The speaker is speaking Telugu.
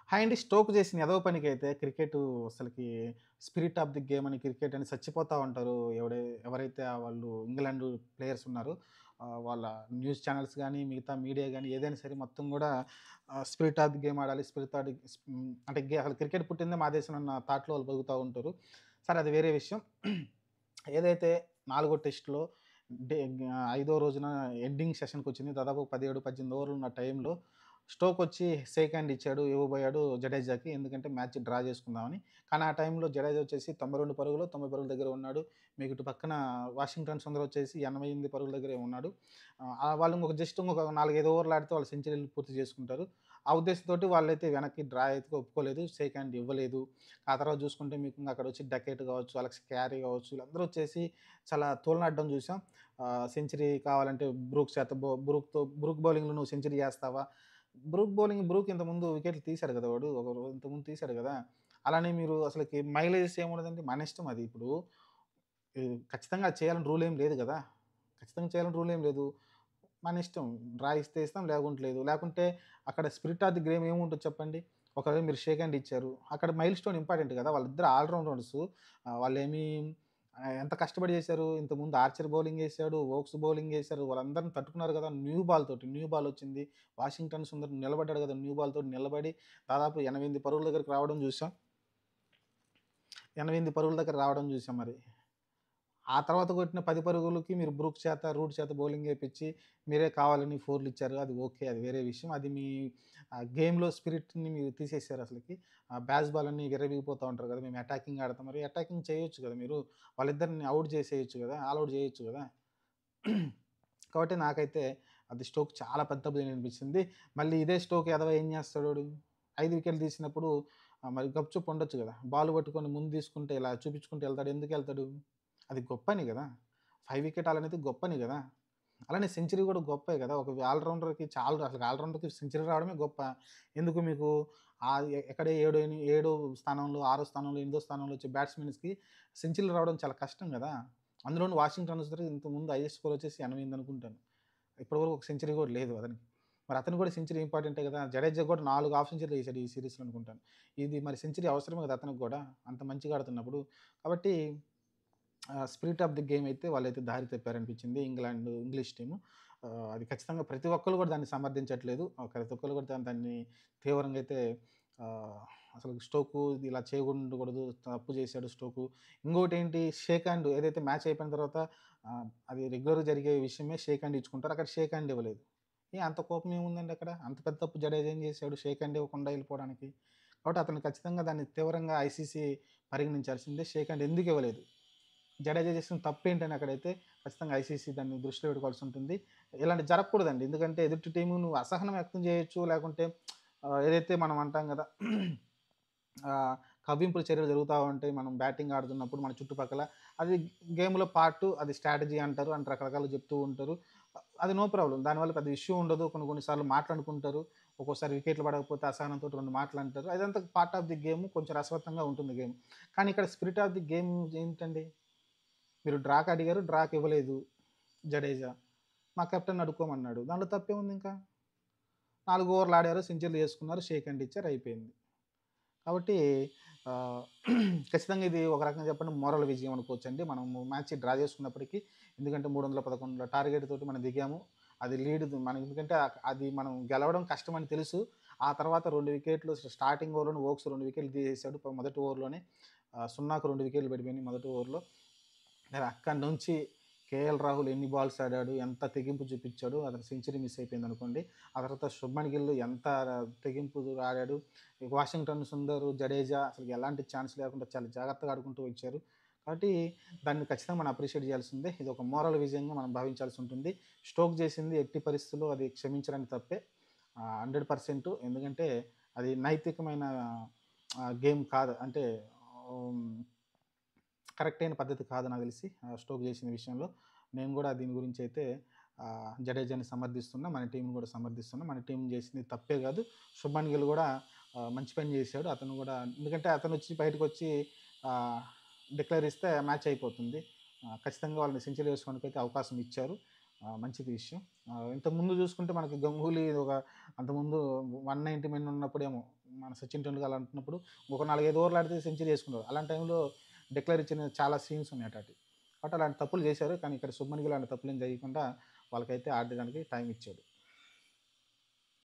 హాయ్ అండి. స్టోక్ చేసిన ఎదవ పనికైతే క్రికెటు అసలకి స్పిరిట్ ఆఫ్ ది గేమ్ అని క్రికెట్ అని చచ్చిపోతా ఉంటారు. ఎవరైతే వాళ్ళు ఇంగ్లాండ్ ప్లేయర్స్ ఉన్నారో వాళ్ళ న్యూస్ ఛానెల్స్ గానీ, మిగతా మీడియా గానీ ఏదైనా సరే మొత్తం గూడా స్పిరిట్ ఆఫ్ ది గేమ్ ఆడాలి. అంటే అసలు క్రికెట్ పుట్టిందే మా దేశంలో అన్న థాట్‌లో వాళ్ళు బతుకుతా ఉంటారు. సరే అది వేరే విషయం. ఏదైతే నాలుగో టెస్ట్‌లో ఐదో రోజున ఎండింగ్ సెషన్‌కొచ్చింది. దాదాపు 17, 18 ఓవర్లు ఉన్న టైంలో స్టోకొచ్చి షేక్ హ్యాండ్ ఇవ్వబోయాడు జడేజాకి. ఎందుకంటే మ్యాచ్ డ్రా చేసుకుందామని. కానీ ఆ టైంలో జడేజా వచ్చేసి 92 పరుగులు, 90 పరుగుల దగ్గర ఉన్నాడు. మీకు ఇటు పక్కన వాషింగ్టన్ సుందర్ వచ్చేసి 88 పరుగుల దగ్గరే ఉన్నాడు. వాళ్ళు ఇంకొక 4, 5 ఓవర్లు ఆడితే వాళ్ళు సెంచరీలు పూర్తి చేసుకుంటారు. ఆ ఉద్దేశంతోటి వాళ్ళైతే వెనక్కి డ్రా అయితే ఒప్పుకోలేదు. షేక్ హ్యాండ్ ఇవ్వలేదు. ఆ తర్వాత చూసుకుంటే మీకు ఇంక అక్కడొచ్చి డకెట్ కావచ్చు, అలెక్స్ క్యారీ కావచ్చు, వీళ్ళందరూ వచ్చేసి చాలా తోలనాడడం చూసాం. సెంచరీ కావాలంటే బ్రూక్ చేత బౌ బ్రూక్‌తో బ్రూక్ బౌలింగ్‌లో నువ్వు సెంచరీ చేస్తావా? బ్రూక్ ఇంతకుముందు వికెట్లు తీశాడు కదా! వాడు. ఇంతకుముందు తీశాడు కదా! అలానే మీరు అసలకి మైలేజెస్ ఏముండదండి. మన ఇష్టం అది. ఇప్పుడు ఖచ్చితంగా అది చేయాలని రూల్ ఏం లేదు గదా! ఖచ్చితంగా చేయాలని రూల్ ఏం లేదు. మన ఇష్టం. డ్రా ఇస్తే ఇస్తాం లేకుంటే లేదు. లేకుంటే అక్కడ స్పిరిట్ ఆఫ్ ది గేమ్ ఏముంటది చెప్పండి? ఒకవేళ మీరు షేక్ హ్యాండ్ ఇచ్చారు. అక్కడ మైల్ స్టోన్ ఇంపార్టెంట్ గదా! వాళ్ళిద్దరు ఆల్ రౌండర్సు. వాళ్ళేమి ఎంత కష్టపడి చేశారు. ఇంతకుముందు ఆర్చర్ బౌలింగ్ ఏసాడు, వోక్స్ బౌలింగ్ ఏసారు. వాళ్ళందరిని తట్టుకున్నారు గదా! న్యూ బాల్ వచ్చింది. వాషింగ్టన్ సుందర్ నిలబడ్డాడు గదా! న్యూ బాల్ తోటి నిలబడి దాదాపు 88 పరుగుల దగ్గరికి రావడం జూసాం. 88 పరుగుల దగ్గర రావడం జూసాం మరి. ఆ తర్వాత కొట్టిన 10 పరుగులకి మీరు రూట్ చేత బౌలింగ్ ఏపిచ్చి, మీరే కావాలని ఫోర్‌లిచ్చారు. అది ఓకే. అది వేరే విషయం. అది మీ గేమ్‌లో స్పిరిట్‌ని మీరు తీసేసారు అసలకి. బ్యాస్ బాల్ అన్నీ విర్రవీగిపోతా ఉంటారు కదా! మేము అటాకింగ్ ఆడతాం. మరి అటాకింగ్ చేయొచ్చు కదా మీరు. వాళ్ళిద్దరిని ఔట్ చేసేయొచ్చు కదా! ఆల్ ఔట్ చేయొచ్చు కదా! కాబట్టి నాకైతే అది స్టోక్ చాలా పెద్ద బ్రెయిన్ అనిపించింది. మళ్ళీ ఇదే స్టోక్ ఎదవ ఏం చేస్తాడోడు 5 వికెట్లు తీసినప్పుడు మరి గప్‌చుప్ ఉండొచ్చు కదా! బాల్ పట్టుకొని ముందు తీసుకుంటే ఇలా చూపించుకుంటూ ఎళ్తాడు. ఎందుకెళ్తాడు? అది గొప్పని గదా! 5 వికెట్ ఆలనేది గొప్పని గదా! అలానే సెంచరీ గూడా గొప్పే గదా! ఒక అసలు ఆల్ రౌండర్‌కి సెంచరీ రావడమే గొప్ప. ఎందుకు మీకు ఎక్కడ ఏడో స్థానంలో, ఆరో స్థానంలో, ఎనిమిదో స్థానంలో వచ్చే బ్యాట్స్‌మెన్స్‌కి సెంచరీలు రావడం చాలా కష్టం గదా! అందులోను వాషింగ్టన్ సుందర్ ఇంతకుముందు హైయెస్ట్ స్కోర్ వచ్చేసి 88 అనుకుంటాను. ఇప్పటివరకు ఒక సెంచరీ గూడా లేదు అతనికి. మరి అతనికి గూడా సెంచరీ ఇంపార్టెంటే గదా! జడేజా గూడా 4 హాఫ్ సెంచరీలు చేసాడు ఈ సీరీస్‌లో అనుకుంటాను. ఇది మరి సెంచరీ అవసరమే గదా! అతనికి గూడా అంత మంచిగా ఆడుతున్నప్పుడు. కాబట్టి స్పిరిట్ ఆఫ్ ది గేమ్ అయితే వాళ్ళైతే దారి తప్పారనిపించింది ఇంగ్లీష్ టీము. అది ఖచ్చితంగా ప్రతి ఒక్కళ్ళు కూడా దాన్ని సమర్థించట్లేదు. ప్రతి ఒక్కళ్ళు కూడా దాన్ని తీవ్రంగా అయితే ఆహ్, అసలు స్టోకు ఇలా చేయకుండకూడదు. తప్పు చేశాడు స్టోకు. ఇంకోటేంటి షేక్ హ్యాండ్ ఏదైతే మ్యాచ్ అయిపోయిన తర్వాత అది రెగ్యులర్‌గా జరిగే విషయమే షేక్ హ్యాండ్ ఇచ్చుకుంటారు. అక్కడ షేక్ హ్యాండ్ ఇవ్వలేదు. అంత కోపం ఏముందండి అక్కడ? అంత పెద్ద తప్పు జడేజా ఏం చేశాడు షేక్ హ్యాండ్ ఇవ్వకుండా ఎళ్ళిపోవడానికి? కాబట్టి అతను ఖచ్చితంగా దాన్ని తీవ్రంగా ఐసీసీ పరిగణించాల్సిందే. షేక్ హ్యాండ్ ఎందుకు ఇవ్వలేదు? జడేజా చేసిన తప్పేంటని అక్కడైతే ఖచ్చితంగా ఐసీసీ దాన్ని దృష్టిలో పెట్టుకోవాల్సి ఉంటుంది. ఇలాంటివి జరగకూడదండి. ఎందుకంటే ఎదుటి టీము నువ్వు అసహనం వ్యక్తం చేయొచ్చు. లేకుంటే ఏదైతే మనం అంటాం గదా! ఆహ్, కవ్వింపుల చర్యలు జరుగుతా ఉంటాయి. మనం బ్యాటింగ్ ఆడుతున్నప్పుడు మన చుట్టుపక్కల. అది గేమ్‌లో పార్టు. అది స్ట్రాటజీ అంటారు. అంటే రకరకాలుగా చెప్తూ ఉంటారు. అది నో ప్రాబ్లమ్. దానివల్ల పెద్ద ఇష్యూ ఉండదు. కొన్ని సార్లు మాట్లాడుకుంటారు. ఒక్కోసారి వికెట్లు పడకపోతే అసహనంతోటి 2 మాటలంటారు. అదంతా పార్ట్ ఆఫ్ ది గేమ్. కొంచెం రసవత్తంగా ఉంటుంది గేమ్. కానీ ఇక్కడ స్పిరిట్ ఆఫ్ ది గేమ్ ఏంటండి? మీరు డ్రాకి అడిగారు. డ్రాకి ఇవ్వలేదు జడేజా. మా కెప్టెన్‌ని అడుక్కోమన్నాడు. దాంట్లో తప్పేముందింకా? 4 ఓవర్లు ఆడారు. సెంచరీలు చేసుకున్నారు. షేక్ హ్యాండ్ ఇచ్చారు. అయిపోయింది. కాబట్టి ఆహ్, ఖచ్చితంగా ఇది ఒక రకంగా చెప్పండి మోరల్ విజయం అనుకోవచ్చండి. మనము మ్యాచ్ డ్రా చేసుకున్నప్పటికీ ఎందుకంటే 311 టార్గెట్ తోటి మనం దిగాము. అది మనం ఎందుకంటే అది మనం గెలవడం కష్టమని తెలుసు. ఆ తర్వాత 2 వికెట్లు స్టార్టింగ్ ఓవర్‌లోనే వోక్స్ 2 వికెట్లు తీసేసాడు. మొదటి ఓవర్‌లోనే 0కి 2 వికెట్లు పడిపోయినాయి మొదటి ఓవర్‌లో. మరి అక్కడి నుంచి కేఎల్ రాహుల్ ఎన్ని బాల్స్ ఆడాడు, ఎంత తెగింపు చూపిచ్చాడు. అతను సెంచరీ మిస్ అయిపోయిందనుకోండి. ఆ తర్వాత శుభ్మన్ గిల్ ఎంత తెగింపు ఆడాడు. వాషింగ్టన్ సుందర్, జడేజా అసలు ఎలాంటి ఛాన్స్ లేకుండా చాలా జాగ్రత్తగా ఆడుకుంటూ వచ్చారు. కాబట్టి దాన్ని ఖచ్చితంగా మనం అప్రిషియేట్ చేయాల్సిందే. ఇది ఒక మోరల్ విజయంగా మనం భావించాల్సి ఉంటుంది. స్టోక్ చేసింది ఎట్టి పరిస్థితుల్లో అది క్షమించడానికి తప్పే. 100% ఎందుకంటే అది నైతికమైన గేమ్ కాదు. అంటే హ్మ్. కరెక్ట్ అయిన పద్ధతి కాదు నాకు తెలిసి స్టోక్ చేసిన విషయంలో. నేను గూడా దీని గురించైతే జడేజాని సమర్థిస్తున్నా. మన టీమ్‌ని గూడా సమర్థిస్తున్నా. మన టీమ్ చేసింది తప్పే గాదు. శుభ్మన్ గిల్ గూడా మంచి పని జేశాడు. అతను గూడా ఎందుకంటే అతనొచ్చి బయటకొచ్చి ఆహ్, డిక్లేర్ ఇస్తే మ్యాచ్ అయిపోతుంది. ఖచ్చితంగా వాళ్ళని సెంచరీ చేసుకోవడానికైతే అవకాశం ఇచ్చారు. మంచిది విషయం. ఇంతకుముందు జూసుకుంటే మనకి గంగూలీ అంతకుముందు 190 మెన్ ఉన్నప్పుడేమో మన సచిన్ టెండూల్కర్ అంటున్నప్పుడు ఒక 4, 5 ఓవర్లు ఆడితే సెంచరీ చేసుకున్నారు. అలాంటి టైంలో డిక్లేర్ ఇచ్చిన చాలా సీన్స్ ఉన్నాయి అటాటి. కాబట్టి అలాంటి తప్పులు చేశారు. కానీ ఇక్కడ శుభ్‌మన్ గిల్ అలాంటి తప్పులేం చేయకుండా వాళ్ళకైతే ఆడడానికి టైం ఇచ్చాడు.